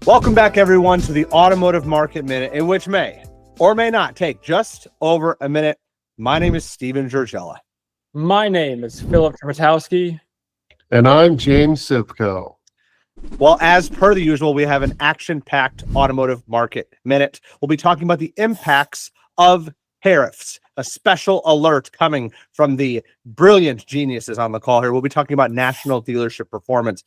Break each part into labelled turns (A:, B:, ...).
A: Welcome back, everyone, to the Automotive Market Minute, in which may or may not take just over a minute. My name is Steven Georgella.
B: My name is Philip Trepetowski.
C: And I'm James Sivko.
A: Well, as per the usual, we have an action-packed Automotive Market Minute. We'll be talking about the impacts of tariffs, a special alert coming from the brilliant geniuses on the call here. We'll be talking about national dealership performance.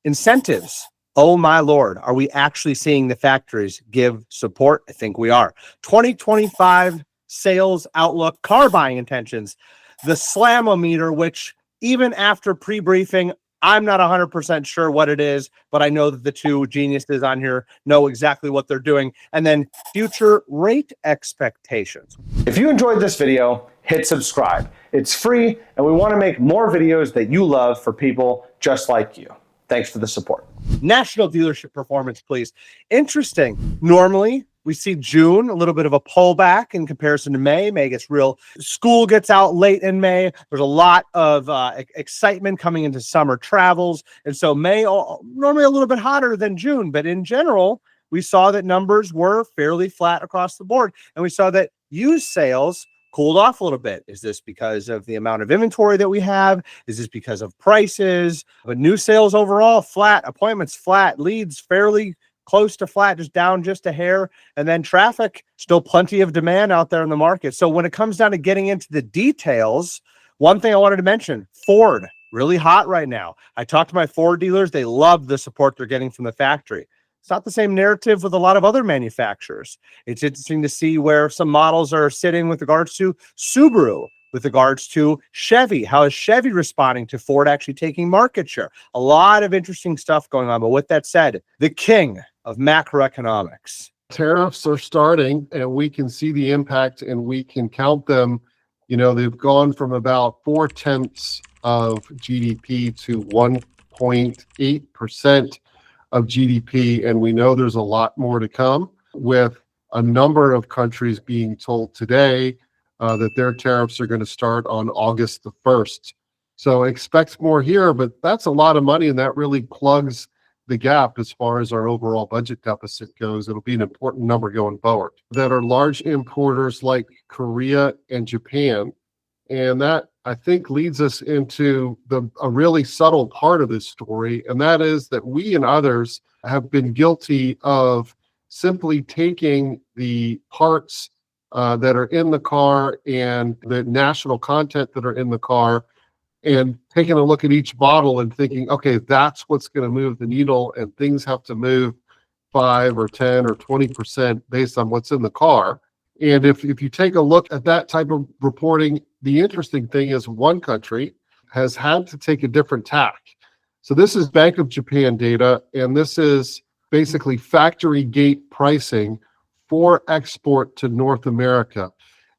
A: Incentives. Oh my Lord, are we actually seeing the factories give support? I think we are. 2025 sales outlook, car buying intentions, the slamometer, which even after pre-briefing, I'm not 100% sure what it is, but I know that the two geniuses on here know exactly what they're doing. And then future rate expectations. If you enjoyed this video, hit subscribe. It's free, and we want to make more videos that you love for people just like you. Thanks for the support. National dealership performance, please. Interesting. Normally, we see June, a little bit of a pullback in comparison to May. May gets real. School gets out late in May. There's a lot of excitement coming into summer travels. And so May, normally a little bit hotter than June. But in general, we saw that numbers were fairly flat across the board. And we saw that used sales cooled off a little bit. Is this because of the amount of inventory that we have? Is this because of prices? But new sales overall flat, appointments flat, leads fairly close to flat, just down just a hair. And then traffic, still plenty of demand out there in the market. So when it comes down to getting into the details, one thing I wanted to mention, Ford, really hot right now. I talked to my Ford dealers. They love the support they're getting from the factory. It's not the same narrative with a lot of other manufacturers. It's interesting to see where some models are sitting with regards to Subaru, with regards to Chevy. How is Chevy responding to Ford actually taking market share? A lot of interesting stuff going on. But with that said, the king of macroeconomics.
C: Tariffs are starting, and we can see the impact, and we can count them. You know, they've gone from about 0.4% of GDP to 1.8% of GDP, and we know there's a lot more to come, with a number of countries being told today that their tariffs are going to start on August the 1st. So expect more here, but that's a lot of money, and that really plugs the gap as far as our overall budget deficit goes. It'll be an important number going forward. That are large importers like Korea and Japan, and that, I think, leads us into a really subtle part of this story, and that is that we and others have been guilty of simply taking the parts that are in the car and the national content that are in the car and taking a look at each model and thinking, okay, that's what's going to move the needle, and things have to move 5 or 10 or 20% based on what's in the car. And if you take a look at that type of reporting, the interesting thing is one country has had to take a different tack. So this is Bank of Japan data, and this is basically factory gate pricing for export to North America.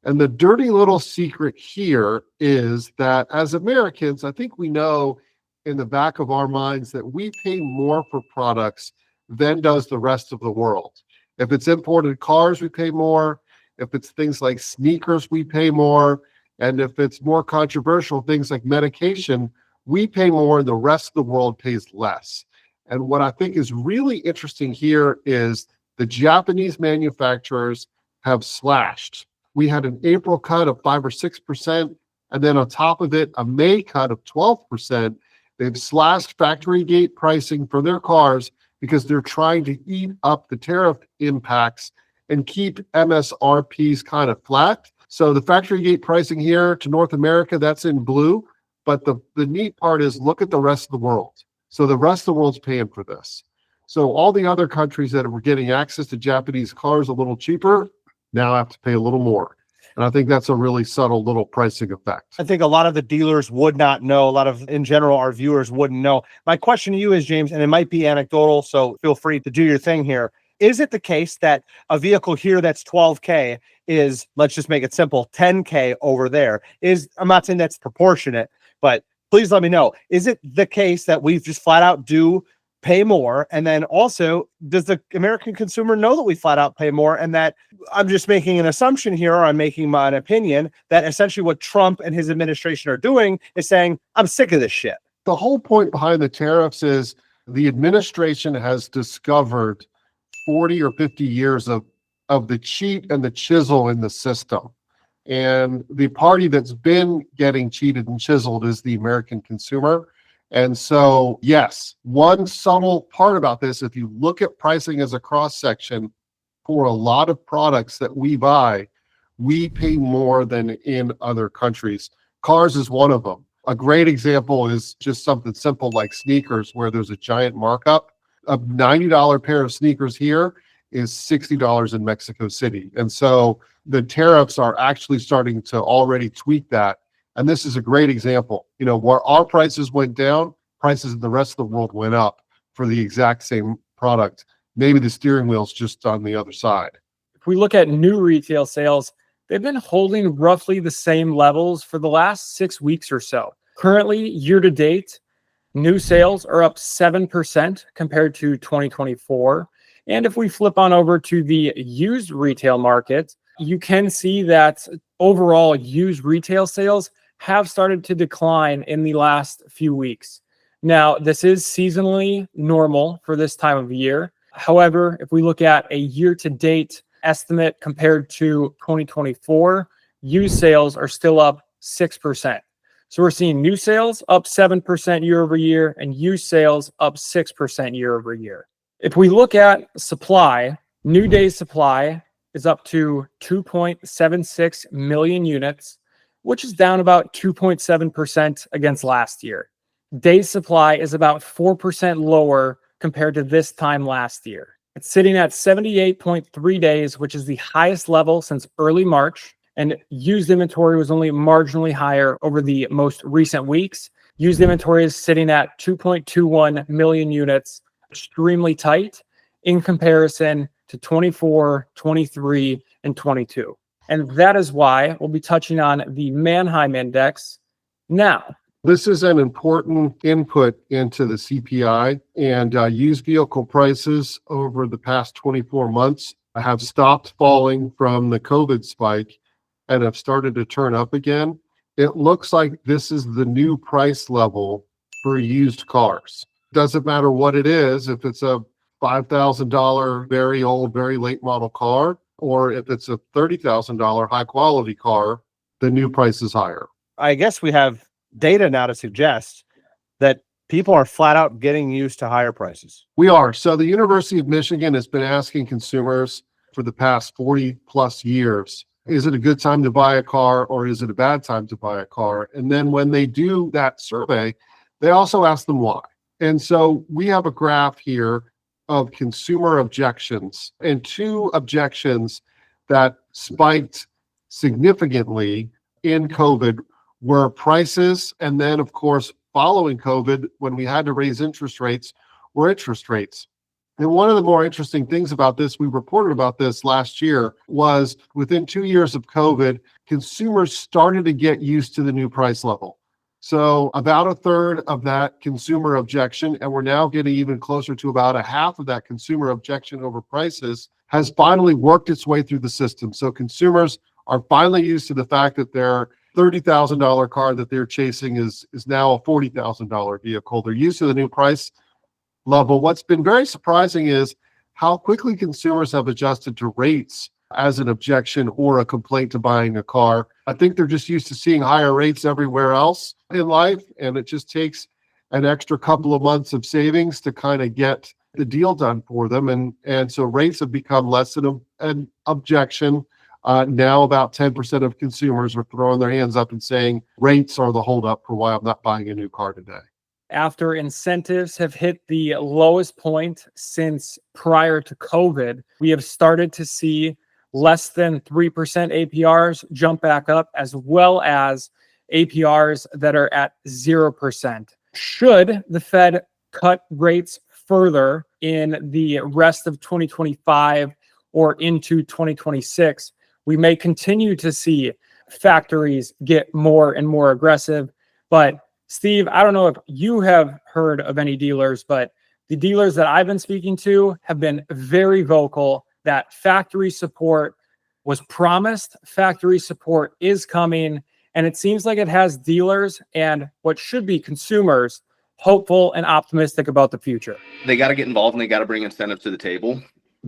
C: And the dirty little secret here is that as Americans, I think we know in the back of our minds that we pay more for products than does the rest of the world. If it's imported cars, we pay more. If it's things like sneakers, we pay more. And if it's more controversial, things like medication, we pay more and the rest of the world pays less. And what I think is really interesting here is the Japanese manufacturers have slashed. We had an April cut of 5 or 6%, and then on top of it, a May cut of 12%. They've slashed factory gate pricing for their cars because they're trying to eat up the tariff impacts and keep MSRPs kind of flat. So the factory gate pricing here to North America, that's in blue. But the neat part is look at the rest of the world. So the rest of the world's paying for this. So all the other countries that were getting access to Japanese cars a little cheaper now have to pay a little more. And I think that's a really subtle little pricing effect.
A: I think a lot of the dealers would not know. A lot of, in general, our viewers wouldn't know. My question to you is, James, and it might be anecdotal, so feel free to do your thing here. Is it the case that a vehicle here that's 12K is, let's just make it simple, 10K over there? I'm not saying that's proportionate, but please let me know. Is it the case that we've just flat out do pay more? And then also, does the American consumer know that we flat out pay more, and that I'm just making an assumption here, or I'm making my opinion, that essentially what Trump and his administration are doing is saying, I'm sick of this shit?
C: The whole point behind the tariffs is the administration has discovered 40 or 50 years of the cheat and the chisel in the system. And the party that's been getting cheated and chiseled is the American consumer. And so, yes, one subtle part about this, if you look at pricing as a cross section for a lot of products that we buy, we pay more than in other countries. Cars is one of them. A great example is just something simple like sneakers, where there's a giant markup. A $90 pair of sneakers here is $60 in Mexico City. And so the tariffs are actually starting to already tweak that. And this is a great example. You know, where our prices went down, prices in the rest of the world went up for the exact same product. Maybe the steering wheel's just on the other side.
B: If we look at new retail sales, they've been holding roughly the same levels for the last 6 weeks or so. Currently, year to date, new sales are up 7% compared to 2024. And if we flip on over to the used retail market, you can see that overall used retail sales have started to decline in the last few weeks. Now, this is seasonally normal for this time of year. However, if we look at a year-to-date estimate compared to 2024, used sales are still up 6%. So we're seeing new sales up 7% year over year and used sales up 6% year over year. If we look at supply, new days supply is up to 2.76 million units, which is down about 2.7% against last year. Days supply is about 4% lower compared to this time last year. It's sitting at 78.3 days, which is the highest level since early March. And used inventory was only marginally higher over the most recent weeks. Used inventory is sitting at 2.21 million units, extremely tight in comparison to 24, 23, and 22. And that is why we'll be touching on the Manheim Index now.
C: This is an important input into the CPI, and used vehicle prices over the past 24 months have stopped falling from the COVID spike and have started to turn up again. It looks like this is the new price level for used cars. Doesn't matter what it is, if it's a $5,000 very old, very late model car, or if it's a $30,000 high quality car, the new price is higher.
A: I guess we have data now to suggest that people are flat out getting used to higher prices.
C: We are. So the University of Michigan has been asking consumers for the past 40 plus years, is it a good time to buy a car or is it a bad time to buy a car? And then when they do that survey, they also ask them why. And so we have a graph here of consumer objections, and two objections that spiked significantly in COVID were prices, and then of course following COVID, when we had to raise interest rates, were interest rates. And one of the more interesting things about this, we reported about this last year, was within 2 years of COVID, consumers started to get used to the new price level. So about a third of that consumer objection, and we're now getting even closer to about a half of that consumer objection over prices, has finally worked its way through the system. So consumers are finally used to the fact that their $30,000 car that they're chasing is now a $40,000 vehicle. They're used to the new price level. What's been very surprising is how quickly consumers have adjusted to rates as an objection or a complaint to buying a car. I think they're just used to seeing higher rates everywhere else in life, and it just takes an extra couple of months of savings to kind of get the deal done for them. And so rates have become less an objection. Now about 10% of consumers are throwing their hands up and saying rates are the holdup for why I'm not buying a new car today.
B: After incentives have hit the lowest point since prior to COVID, we have started to see less than 3% APRs jump back up, as well as APRs that are at 0%. Should the Fed cut rates further in the rest of 2025 or into 2026, we may continue to see factories get more and more aggressive. But Steve, I don't know if you have heard of any dealers, but the dealers that I've been speaking to have been very vocal that factory support was promised. Factory support is coming, and it seems like it has dealers and what should be consumers hopeful and optimistic about the future.
D: They got to get involved and they got to bring incentives to the table.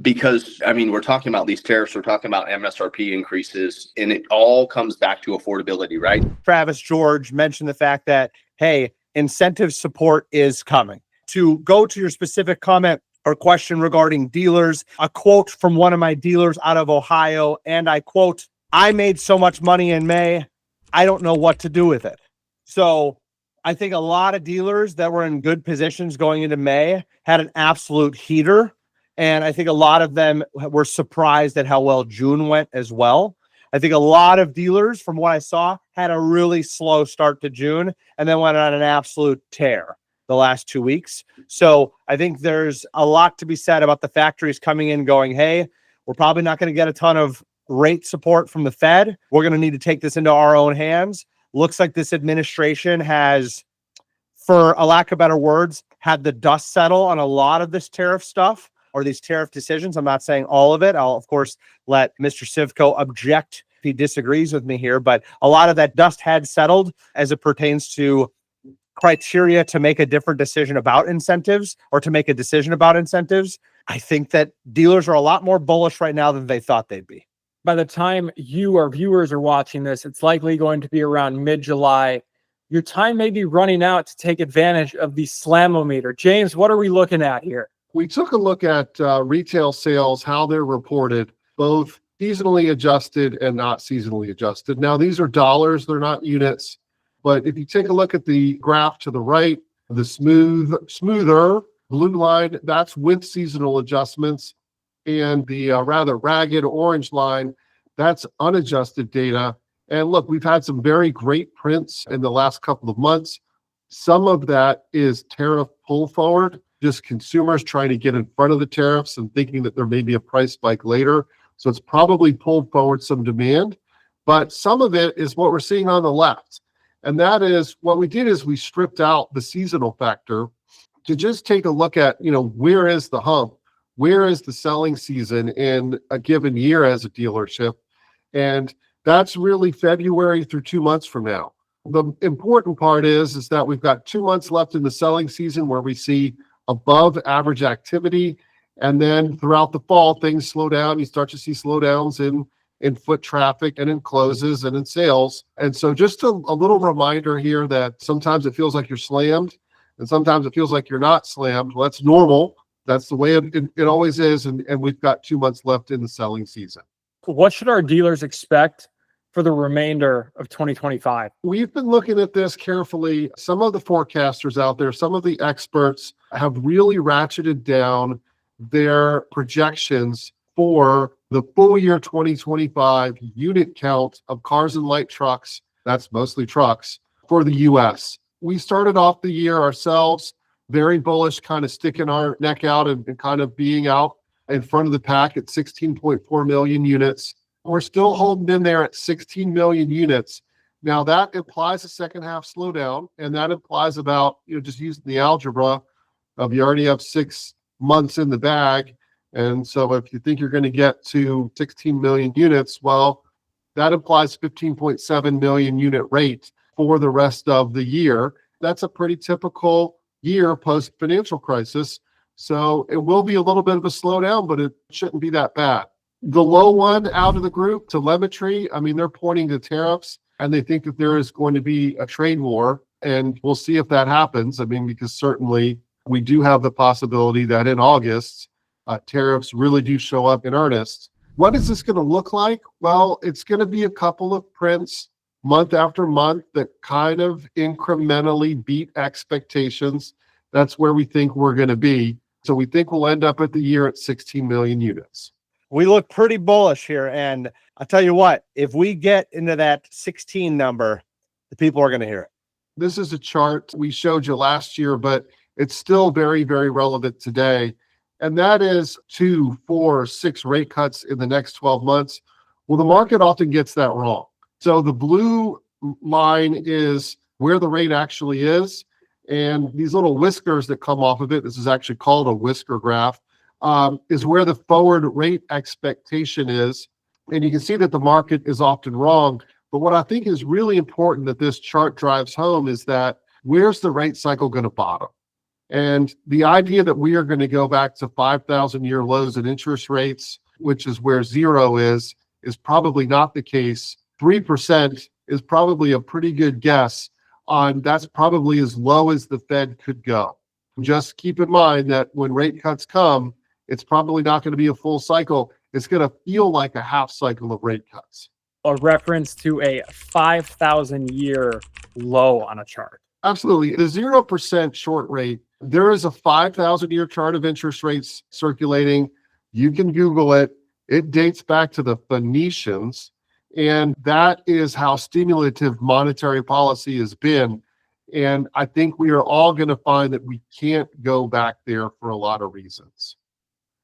D: Because, I mean, we're talking about these tariffs, we're talking about MSRP increases, and it all comes back to affordability, right?
A: Travis George mentioned the fact that, hey, incentive support is coming. To go to your specific comment or question regarding dealers, a quote from one of my dealers out of Ohio, and I quote, "I made so much money in May, I don't know what to do with it." So I think a lot of dealers that were in good positions going into May had an absolute heater. And I think a lot of them were surprised at how well June went as well. I think a lot of dealers, from what I saw, had a really slow start to June and then went on an absolute tear the last 2 weeks. So I think there's a lot to be said about the factories coming in going, hey, we're probably not going to get a ton of rate support from the Fed. We're going to need to take this into our own hands. Looks like this administration has, for a lack of better words, had the dust settle on a lot of this tariff stuff or these tariff decisions. I'm not saying all of it. I'll, of course, let Mr. Sivko object if he disagrees with me here, but a lot of that dust had settled as it pertains to criteria to make a different decision about incentives or to make a decision about incentives. I think that dealers are a lot more bullish right now than they thought they'd be.
B: By the time you or viewers are watching this, it's likely going to be around mid-July. Your time may be running out to take advantage of the Slamometer. James, what are we looking at here?
C: We took a look at retail sales, how they're reported, both seasonally adjusted and not seasonally adjusted. Now, these are dollars, they're not units. But if you take a look at the graph to the right, the smoother blue line, that's with seasonal adjustments. And the rather ragged orange line, that's unadjusted data. And look, we've had some very great prints in the last couple of months. Some of that is tariff pull forward, just consumers trying to get in front of the tariffs and thinking that there may be a price spike later. So it's probably pulled forward some demand. But some of it is what we're seeing on the left. And that is what we did is we stripped out the seasonal factor to just take a look at, where is the hump? Where is the selling season in a given year as a dealership? And that's really February through 2 months from now. The important part is that we've got 2 months left in the selling season where we see above average activity. And then throughout the fall, things slow down. You start to see slowdowns in foot traffic and in closes and in sales. And so just a little reminder here that sometimes it feels like you're slammed and sometimes it feels like you're not slammed. Well, that's normal. That's the way it always is. And we've got 2 months left in the selling season.
B: What should our dealers expect for the remainder of 2025?
C: We've been looking at this carefully. Some of the forecasters out there, some of the experts have really ratcheted down their projections for the full year 2025 unit count of cars and light trucks, that's mostly trucks, for the US. We started off the year ourselves very bullish, kind of sticking our neck out and kind of being out in front of the pack at 16.4 million units. We're still holding in there at 16 million units. Now that implies a second half slowdown, and that implies about, just using the algebra of you already have 6 months in the bag. And so if you think you're going to get to 16 million units, well, that implies 15.7 million unit rate for the rest of the year. That's a pretty typical year post financial crisis. So it will be a little bit of a slowdown, but it shouldn't be that bad. The low one out of the group, telemetry, they're pointing to tariffs and they think that there is going to be a trade war. And we'll see if that happens. Because certainly we do have the possibility that in August, tariffs really do show up in earnest. What is this going to look like? Well, it's going to be a couple of prints month after month that kind of incrementally beat expectations. That's where we think we're going to be. So we think we'll end up at the year at 16 million units.
A: We look pretty bullish here. And I'll tell you what, if we get into that 16 number, the people are going to hear it.
C: This is a chart we showed you last year, but it's still very, very relevant today. And that is 2, 4, 6 rate cuts in the next 12 months. Well, the market often gets that wrong. So the blue line is where the rate actually is. And these little whiskers that come off of it, this is actually called a whisker graph, is where the forward rate expectation is. And you can see that the market is often wrong. But what I think is really important that this chart drives home is that where's the rate cycle going to bottom? And the idea that we are going to go back to 5,000-year lows in interest rates, which is where zero is probably not the case. 3% is probably a pretty good guess on that's probably as low as the Fed could go. Just keep in mind that when rate cuts come, it's probably not going to be a full cycle. It's going to feel like a half cycle of rate cuts.
B: A reference to a 5,000-year low on a chart.
C: Absolutely. The 0% short rate, there is a 5,000-year chart of interest rates circulating. You can Google it. It dates back to the Phoenicians, and that is how stimulative monetary policy has been. And I think we are all going to find that we can't go back there for a lot of reasons.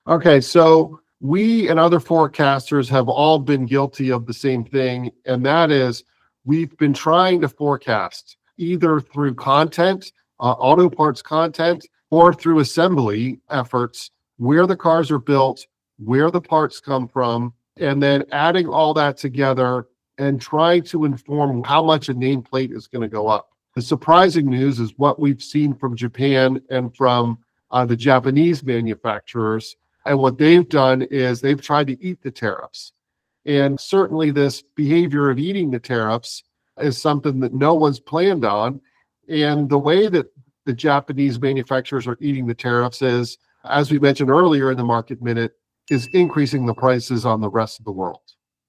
C: Okay, so we and other forecasters have all been guilty of the same thing, and that is we've been trying to forecast either through content, auto parts content, or through assembly efforts, where the cars are built, where the parts come from, and then adding all that together and trying to inform how much a nameplate is going to go up. The surprising news is what we've seen from Japan and from the Japanese manufacturers. And what they've done is they've tried to eat the tariffs. And certainly this behavior of eating the tariffs is something that no one's planned on. And the way that the Japanese manufacturers are eating the tariffs is, as we mentioned earlier in the Market Minute, is increasing the prices on the rest of the world.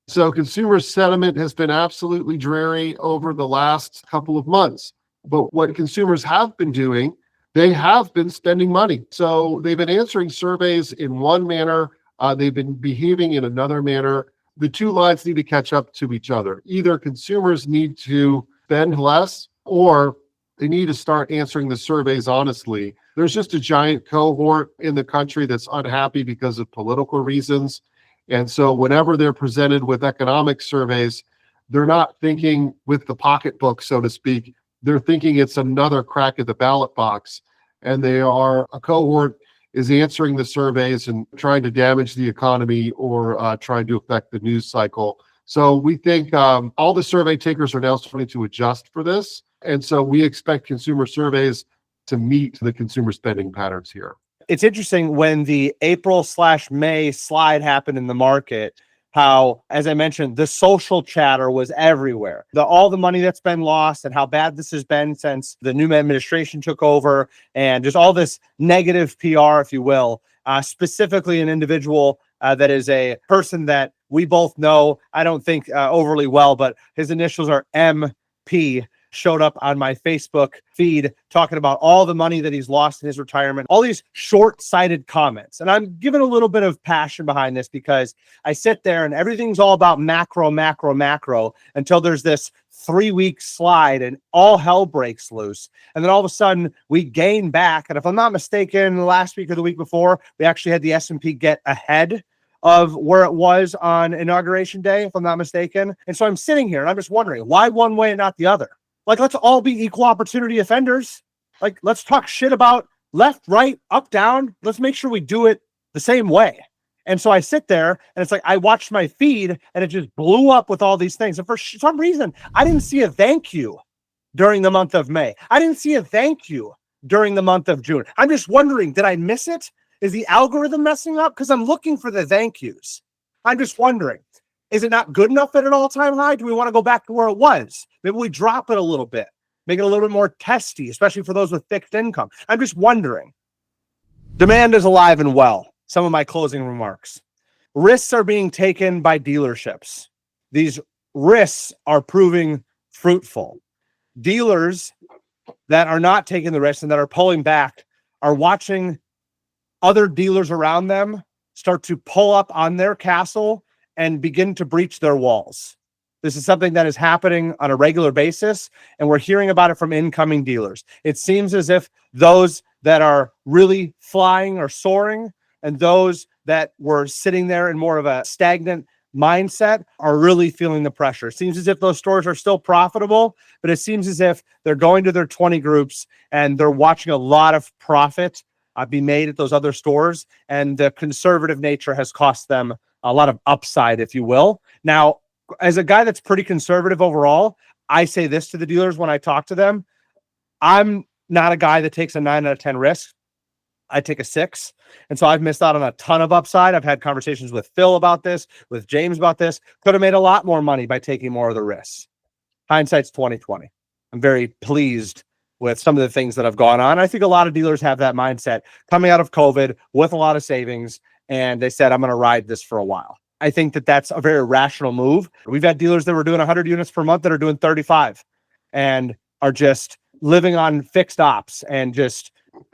C: So consumer sentiment has been absolutely dreary over the last couple of months. But what consumers have been doing, they have been spending money. So they've been answering surveys in one manner. They've been behaving in another manner. The two lines need to catch up to each other. Either consumers need to spend less, or they need to start answering the surveys honestly. There's just a giant cohort in the country that's unhappy because of political reasons. And so whenever they're presented with economic surveys, they're not thinking with the pocketbook, so to speak. They're thinking it's another crack at the ballot box. And a cohort is answering the surveys and trying to damage the economy or trying to affect the news cycle. So we think all the survey takers are now starting to adjust for this. And so we expect consumer surveys to meet the consumer spending patterns here.
A: It's interesting when the April/May slide happened in the market, how, as I mentioned, the social chatter was everywhere. All the money that's been lost and how bad this has been since the new administration took over, and just all this negative PR, if you will, specifically an individual that is a person that we both know, I don't think overly well, but his initials are MP, showed up on my Facebook feed talking about all the money that he's lost in his retirement, all these short-sighted comments. And I'm giving a little bit of passion behind this because I sit there and everything's all about macro, macro, macro until there's this 3-week slide and all hell breaks loose. And then all of a sudden we gain back. And if I'm not mistaken, last week or the week before, we actually had the S&P get ahead of where it was on Inauguration Day, if I'm not mistaken. And so I'm sitting here and I'm just wondering, why one way and not the other? Like, let's all be equal opportunity offenders. Like, let's talk shit about left, right, up, down. Let's make sure we do it the same way. And so I sit there and it's like, I watched my feed and it just blew up with all these things. And for some reason, I didn't see a thank you during the month of May. I didn't see a thank you during the month of June. I'm just wondering, did I miss it? Is the algorithm messing up? Because I'm looking for the thank yous. I'm just wondering. Is it not good enough at an all-time high? Do we want to go back to where it was? Maybe we drop it a little bit, make it a little bit more testy, especially for those with fixed income. I'm just wondering. Demand is alive and well. Some of my closing remarks. Risks are being taken by dealerships. These risks are proving fruitful. Dealers that are not taking the risks and that are pulling back are watching other dealers around them start to pull up on their castle and begin to breach their walls. This is something that is happening on a regular basis, and we're hearing about it from incoming dealers. It seems as if those that are really flying are soaring, and those that were sitting there in more of a stagnant mindset are really feeling the pressure. It seems as if those stores are still profitable, but it seems as if they're going to their 20 groups and they're watching a lot of profit be made at those other stores, and the conservative nature has cost them a lot of upside, if you will. Now, as a guy that's pretty conservative overall, I say this to the dealers when I talk to them. I'm not a guy that takes a 9 out of 10 risk. I take a 6. And so I've missed out on a ton of upside. I've had conversations with Phil about this, with James about this. Could have made a lot more money by taking more of the risks. Hindsight's 2020. I'm very pleased with some of the things that have gone on. I think a lot of dealers have that mindset coming out of COVID with a lot of savings. And they said, I'm going to ride this for a while. I think that that's a very rational move. We've had dealers that were doing 100 units per month that are doing 35 and are just living on fixed ops and just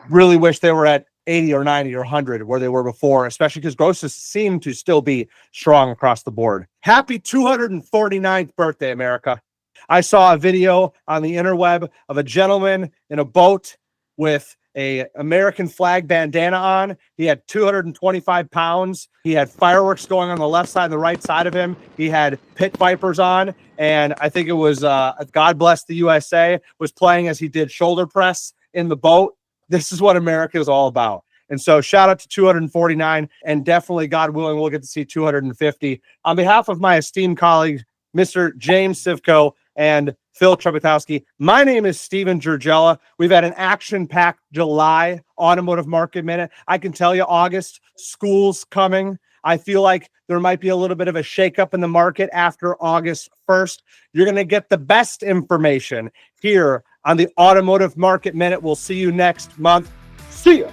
A: really wish they were at 80 or 90 or 100 where they were before, especially because grosses seem to still be strong across the board. Happy 249th birthday, America. I saw a video on the interweb of a gentleman in a boat with a American flag bandana on. He had 225 pounds. He had fireworks going on the left side and the right side of him. He had pit vipers on. And I think it was God Bless the USA was playing as he did shoulder press in the boat. This is what America is all about. And so shout out to 249, and definitely, God willing, we'll get to see 250. On behalf of my esteemed colleague, Mr. James Sivko and Phil Trebetowski, my name is Steven Giurgella. We've had an action-packed July Automotive Market Minute. I can tell you, August, school's coming. I feel like there might be a little bit of a shakeup in the market after August 1st. You're going to get the best information here on the Automotive Market Minute. We'll see you next month. See ya.